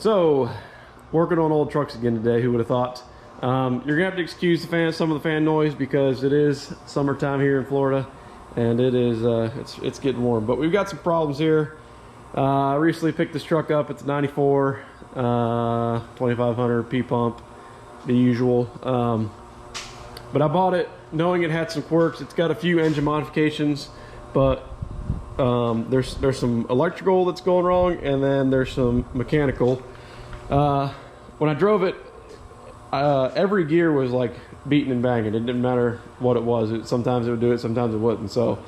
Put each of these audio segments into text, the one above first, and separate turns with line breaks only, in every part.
So, working on old trucks again today, who would have thought? You're gonna have to excuse some of the fan noise because it is summertime here in Florida and it is it's getting warm. But we've got some problems here. I recently picked this truck up. It's a 94 2500 P pump, the usual. But I bought it knowing it had some quirks. It's got a few engine modifications, but there's some electrical that's going wrong, and then there's some mechanical. When I drove it, every gear was like beating and banging. It didn't matter what it was. Sometimes it would do it, sometimes it wouldn't. So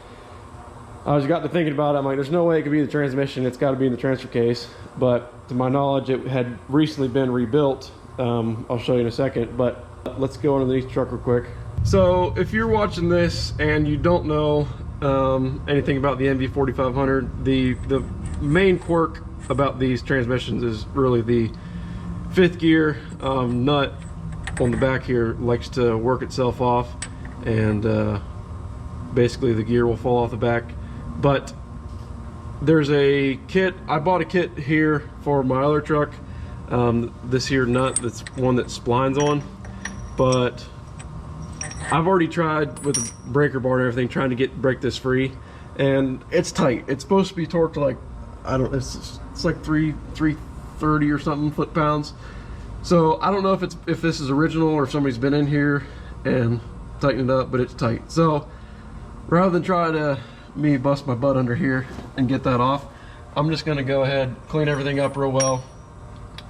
I got to thinking about it. I'm like, there's no way it could be the transmission. It's got to be in the transfer case. But to my knowledge, it had recently been rebuilt. I'll show you in a second, but let's go underneath the truck real quick. So if you're watching this and you don't know anything about the MV4500, the main quirk about these transmissions is really the fifth gear nut on the back here likes to work itself off, and basically the gear will fall off the back. But there's a kit. I bought a kit here for my other truck, this here nut, that's one that splines on, but I've already tried with the breaker bar and everything trying to break this free, and it's tight. It's supposed to be torqued to like, I don't, it's like 330 or something foot-pounds. So I don't know if this is original or if somebody's been in here and tightened it up, but it's tight. So rather than try to bust my butt under here and get that off, I'm just gonna go ahead, clean everything up real well,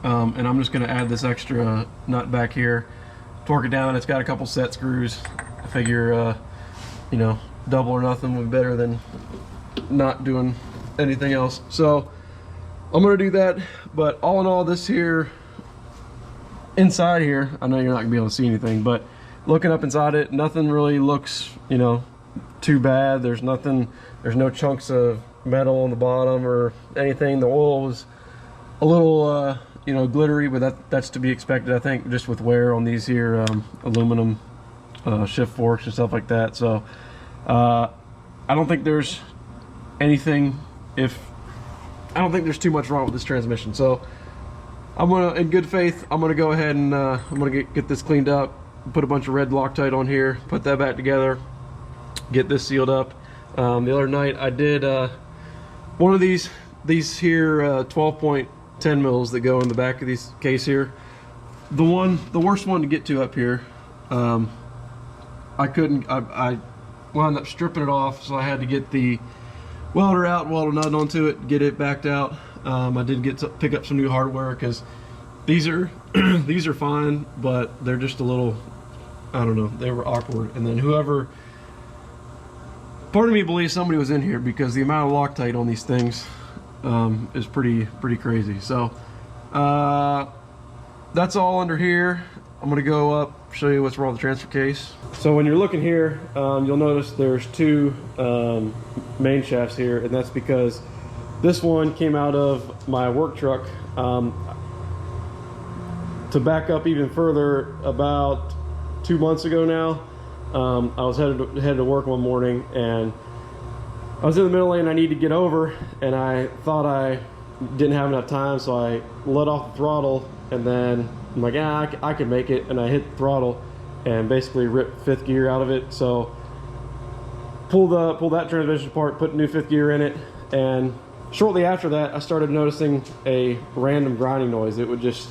and I'm just gonna add this extra nut back here, torque it down. It's got a couple set screws. I figure you know, double or nothing would be better than not doing anything else. So I'm gonna do that. But all in all, this here inside here, I know you're not gonna be able to see anything, but looking up inside it, nothing really looks, you know, too bad. There's no chunks of metal on the bottom or anything. The oil was a little you know, glittery, but that's to be expected, I think, just with wear on these here aluminum shift forks and stuff like that. So I don't think there's anything, I don't think there's too much wrong with this transmission. So I'm gonna, in good faith, I'm gonna go ahead and I'm gonna get this cleaned up, put a bunch of red Loctite on here, put that back together, get this sealed up. The other night I did one of these here 12.10 mils that go in the back of this case here. The worst one to get to up here, I wound up stripping it off, so I had to get the welder out, weld a nut onto it, get it backed out. I did pick up some new hardware because these are these are fine, but they're just a little, I don't know, they were awkward. And then part of me believes somebody was in here because the amount of Loctite on these things is pretty crazy. So that's all under here. I'm gonna go up, show you what's wrong with the transfer case. So when you're looking here, you'll notice there's two main shafts here, and that's because this one came out of my work truck. To back up even further, about 2 months ago now, I was headed to work one morning, and I was in the middle lane. I needed to get over, and I thought I didn't have enough time, so I let off the throttle, and then I'm like, yeah, I can make it, and I hit the throttle and basically ripped fifth gear out of it. So pull that transmission apart, put new fifth gear in it, and shortly after that I started noticing a random grinding noise. It would just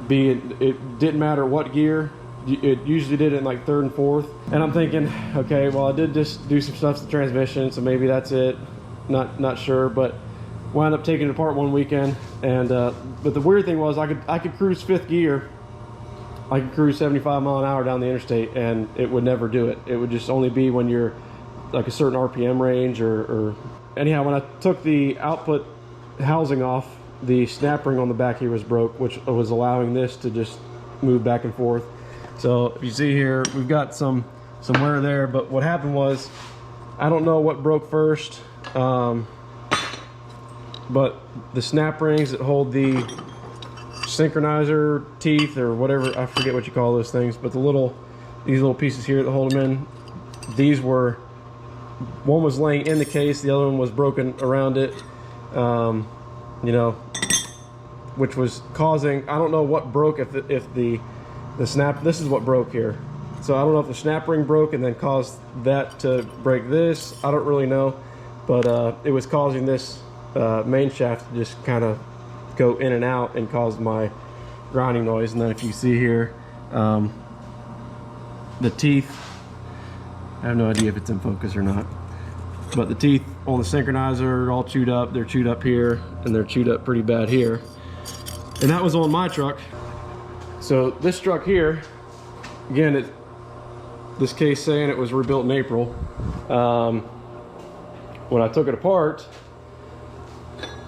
be, it didn't matter what gear, it usually did it in like third and fourth, and I'm thinking, okay, well, I did just do some stuff to the transmission, so maybe that's it. Not sure, but wound up taking it apart one weekend, and but the weird thing was I could cruise fifth gear. I could cruise 75 mile an hour down the interstate, and it would never do it. It would just only be when you're like a certain RPM range, or anyhow, when I took the output housing off, the snap ring on the back here was broke, which was allowing this to just move back and forth. So if you see here, we've got some wear there, but what happened was, I don't know what broke first, but the snap rings that hold the synchronizer teeth, or whatever, I forget what you call those things, but these little pieces here that hold them in, these were, one was laying in the case, the other one was broken around it. You know, which was causing, I don't know what broke, if the snap, this is what broke here. So I don't know if the snap ring broke and then caused that to break this. I don't really know, but it was causing this main shaft to just kind of go in and out and cause my grinding noise. And then if you see here, the teeth, I have no idea if it's in focus or not, but the teeth on the synchronizer are all chewed up. They're chewed up here and they're chewed up pretty bad here. And that was on my truck. So this truck here, again, this case saying it was rebuilt in April. When I took it apart,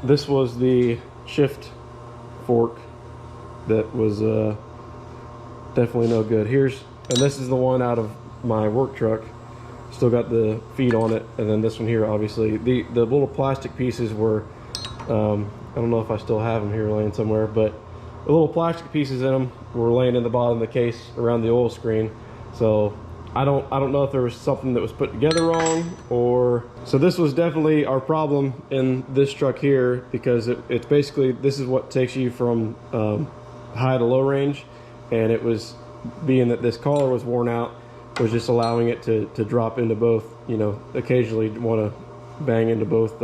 this was the shift fork that was definitely no good. And this is the one out of my work truck. Still got the feet on it, and then this one here, obviously. The little plastic pieces were, I don't know if I still have them here laying somewhere, but the little plastic pieces in them were laying in the bottom of the case around the oil screen. So I don't know if there was something that was put together wrong, or so this was definitely our problem in this truck here, because it's basically, this is what takes you from high to low range, and it was, being that this collar was worn out, was just allowing it to drop into both, you know, occasionally want to bang into both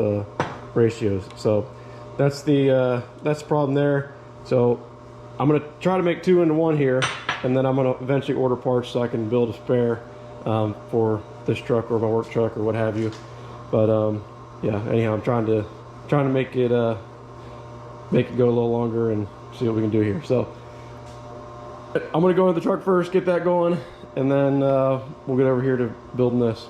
ratios. So that's the problem there. So I'm gonna try to make 2 into 1 here, and then I'm gonna eventually order parts so I can build a spare for this truck or my work truck or what have you. But yeah, anyhow, I'm trying to make it go a little longer and see what we can do here. So I'm gonna go into the truck first, get that going, and then we'll get over here to building this.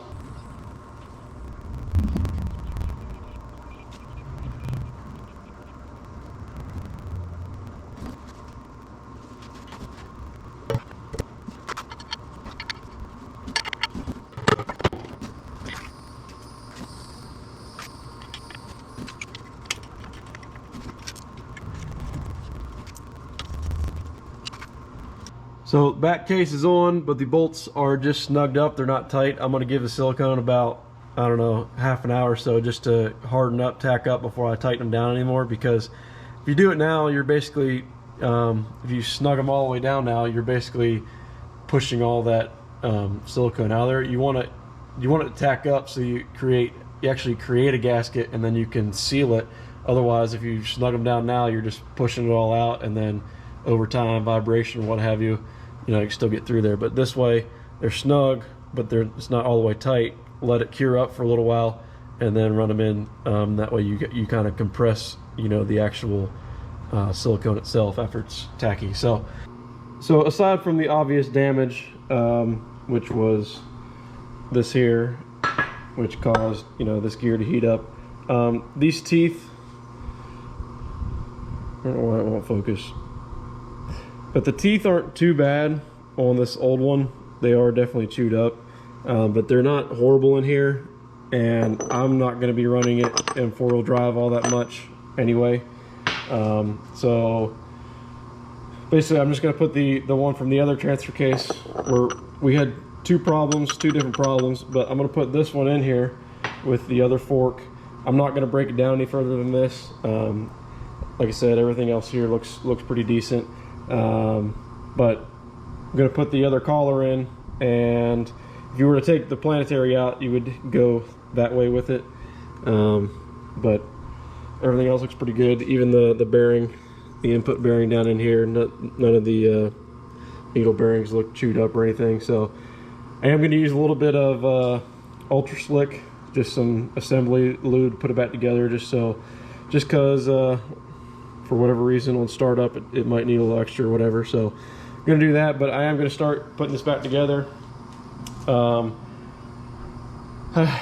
So back case is on, but the bolts are just snugged up. They're not tight. I'm gonna give the silicone about, I don't know, half an hour or so just to harden up, tack up before I tighten them down anymore. Because if you do it now, you're basically, if you snug them all the way down now, you're basically pushing all that silicone out of there. You want it to tack up so you actually create a gasket, and then you can seal it. Otherwise, if you snug them down now, you're just pushing it all out, and then over time, vibration, what have you, you know, you can still get through there. But this way, they're snug, but it's not all the way tight. Let it cure up for a little while, and then run them in. That way, you kind of compress, you know, the actual silicone itself after it's tacky. So aside from the obvious damage, which was this here, which caused, you know, this gear to heat up, these teeth, I don't know why it won't focus. But the teeth aren't too bad on this old one. They are definitely chewed up, but they're not horrible in here. And I'm not going to be running it in 4-wheel drive all that much anyway. So basically, I'm just going to put the one from the other transfer case where we had two different problems. But I'm going to put this one in here with the other fork. I'm not going to break it down any further than this. Like I said, everything else here looks pretty decent. But I'm going to put the other collar in, and if you were to take the planetary out, you would go that way with it. But everything else looks pretty good. Even the bearing, the input bearing down in here, none of the needle bearings look chewed up or anything. So I am going to use a little bit of Ultra Slick, just some assembly lube to put it back together, just because for whatever reason on startup it might need a little extra or whatever. So I'm gonna do that, but I am gonna start putting this back together. I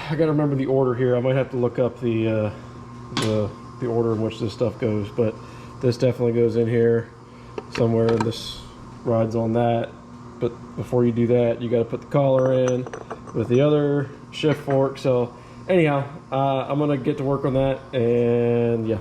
gotta remember the order here. I might have to look up the order in which this stuff goes, but this definitely goes in here somewhere, and this rides on that. But before you do that, you got to put the collar in with the other shift fork. So anyhow, I'm gonna get to work on that, and yeah.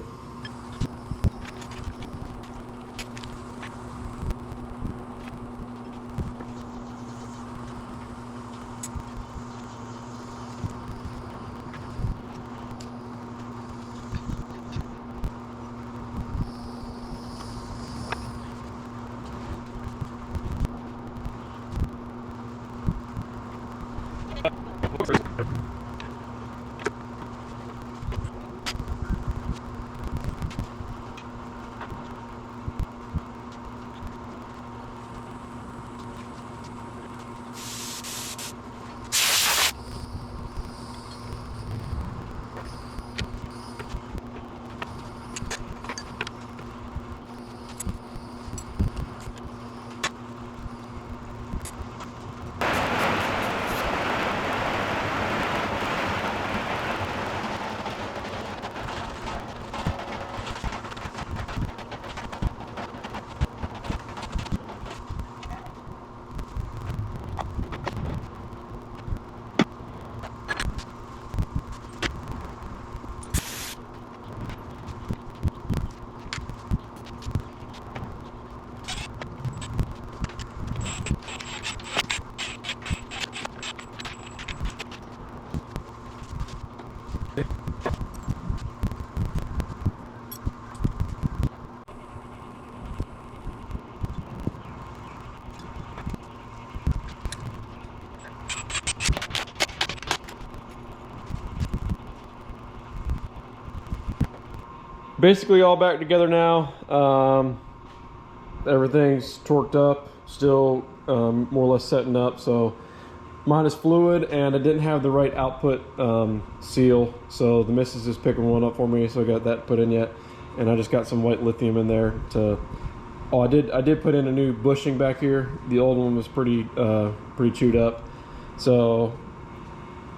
Basically all back together now. Everything's torqued up, still more or less setting up. So mine is fluid, and I didn't have the right output seal, so the missus is picking one up for me, so I got that put in yet. And I just got some white lithium in there to, oh, I did put in a new bushing back here. The old one was pretty chewed up, so,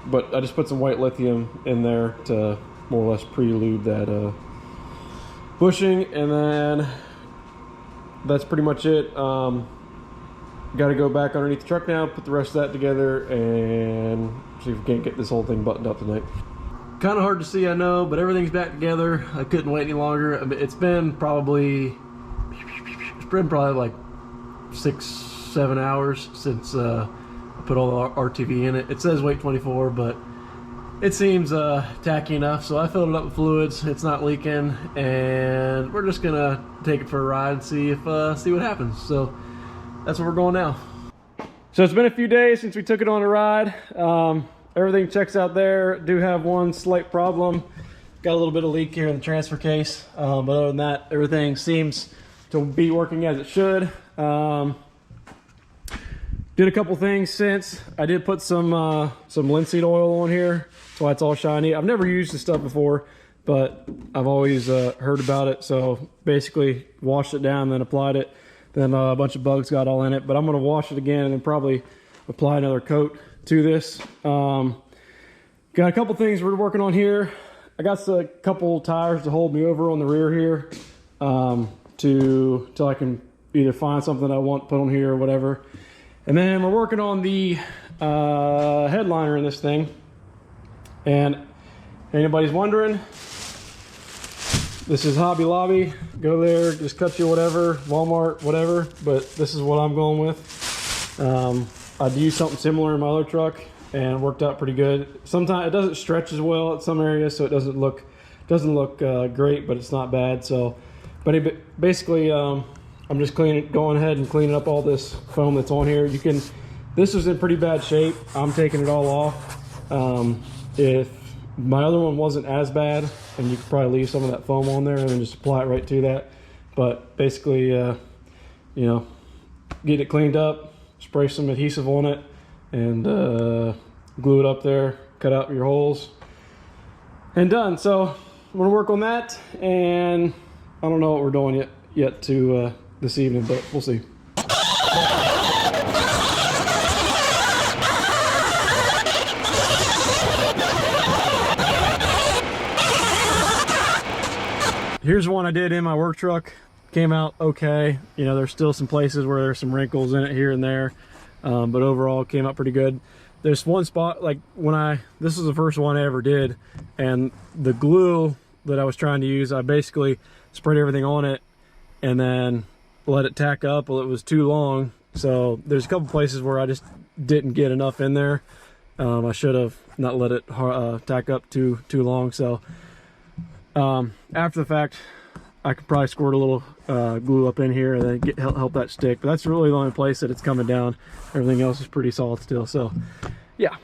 but I just put some white lithium in there to more or less pre-lube that bushing, and then that's pretty much it. Got to go back underneath the truck now, put the rest of that together, and see if we can't get this whole thing buttoned up tonight. Kind of hard to see, I know, but everything's back together. I couldn't wait any longer. It's been probably like 6-7 hours since I put all the RTV in it. It says weight 24, but it seems tacky enough, so I filled it up with fluids. It's not leaking, and we're just gonna take it for a ride and see what happens. So that's where we're going now. So it's been a few days since we took it on a ride. Everything checks out there. Do have one slight problem. Got a little bit of leak here in the transfer case, but other than that, everything seems to be working as it should. Did a couple things since. I did put some linseed oil on here. That's why it's all shiny. I've never used this stuff before, but I've always heard about it. So basically washed it down, then applied it. Then a bunch of bugs got all in it, but I'm gonna wash it again and then probably apply another coat to this. Got a couple things we're working on here. I got a couple tires to hold me over on the rear here till I can either find something I want to put on here or whatever. And then we're working on the headliner in this thing. And anybody's wondering, this is Hobby Lobby. Go there, just cut you whatever, Walmart, whatever. But this is what I'm going with. I'd used something similar in my other truck and it worked out pretty good. Sometimes it doesn't stretch as well at some areas, so it doesn't look great, but it's not bad. So, but basically, I'm just going ahead and cleaning up all this foam that's on here. This is in pretty bad shape. I'm taking it all off. If my other one wasn't as bad, and you could probably leave some of that foam on there and then just apply it right to that. But basically, you know, get it cleaned up, spray some adhesive on it, and glue it up there, cut out your holes, and done. So I'm gonna work on that, and I don't know what we're doing yet to this evening, but we'll see. Here's one I did in my work truck. Came out okay. You know, there's still some places where there's some wrinkles in it here and there, but overall it came out pretty good. There's one spot, like this is the first one I ever did, and the glue that I was trying to use, I basically sprayed everything on it and then let it tack up. Well, it was too long, so there's a couple places where I just didn't get enough in there. I should have not let it tack up too long. So after the fact, I could probably squirt a little glue up in here and then help that stick. But that's really the only place that it's coming down. Everything else is pretty solid still. So, yeah.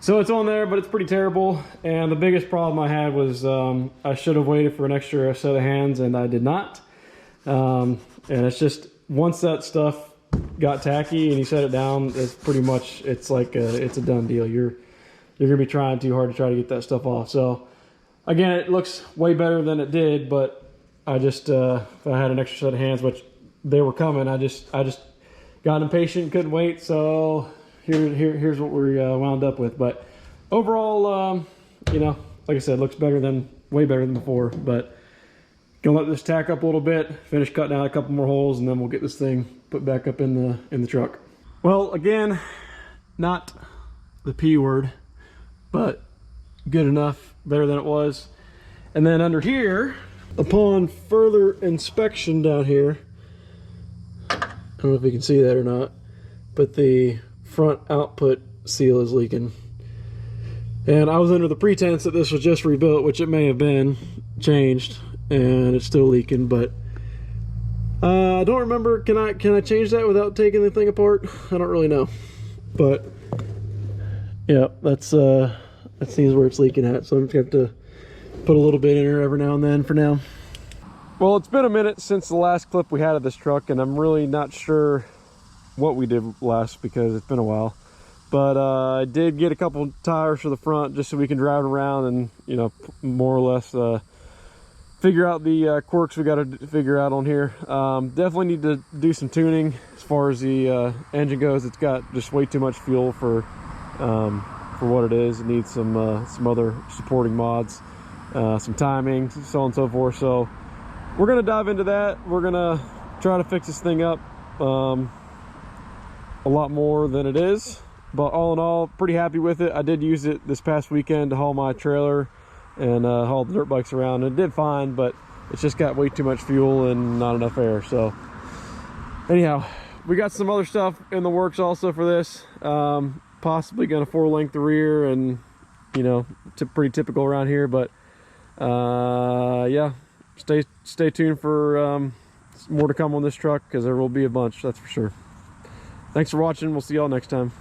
So it's on there, but it's pretty terrible. And the biggest problem I had was I should have waited for an extra set of hands, and I did not. And it's just, once that stuff got tacky and you set it down, it's pretty much, it's like it's a done deal. You're gonna be trying too hard to try to get that stuff off. So again, it looks way better than it did, but I just if I had an extra set of hands, which they were coming, I just got impatient, couldn't wait. So here's what we wound up with. But overall, you know, like I said, looks way better than before. But gonna let this tack up a little bit, finish cutting out a couple more holes, and then we'll get this thing put back up in the truck. Well, again, not the P word, but good enough, better than it was. And then under here, upon further inspection down here, I don't know if you can see that or not, but the front output seal is leaking. And I was under the pretense that this was just rebuilt, which it may have been changed, and it's still leaking, but I don't remember. Can I change that without taking the thing apart? I don't really know. But yeah, that seems where it's leaking at, so I'm just gonna have to put a little bit in her every now and then for now. Well, it's been a minute since the last clip we had of this truck, and I'm really not sure what we did last because it's been a while. But I did get a couple tires for the front just so we can drive it around and, you know, more or less figure out the quirks we got to figure out on here. Definitely need to do some tuning as far as the engine goes. It's got just way too much fuel for what it is. It needs some other supporting mods, some timing, so on and so forth. So we're gonna dive into that. We're gonna try to fix this thing up a lot more than it is, but all in all, pretty happy with it. I did use it this past weekend to haul my trailer and haul the dirt bikes around. It did fine, but it's just got way too much fuel and not enough air. So anyhow, we got some other stuff in the works also for this. Possibly gonna 4-link the rear, and you know, pretty typical around here. But yeah, stay tuned for more to come on this truck, because there will be a bunch, that's for sure. Thanks for watching. We'll see y'all next time.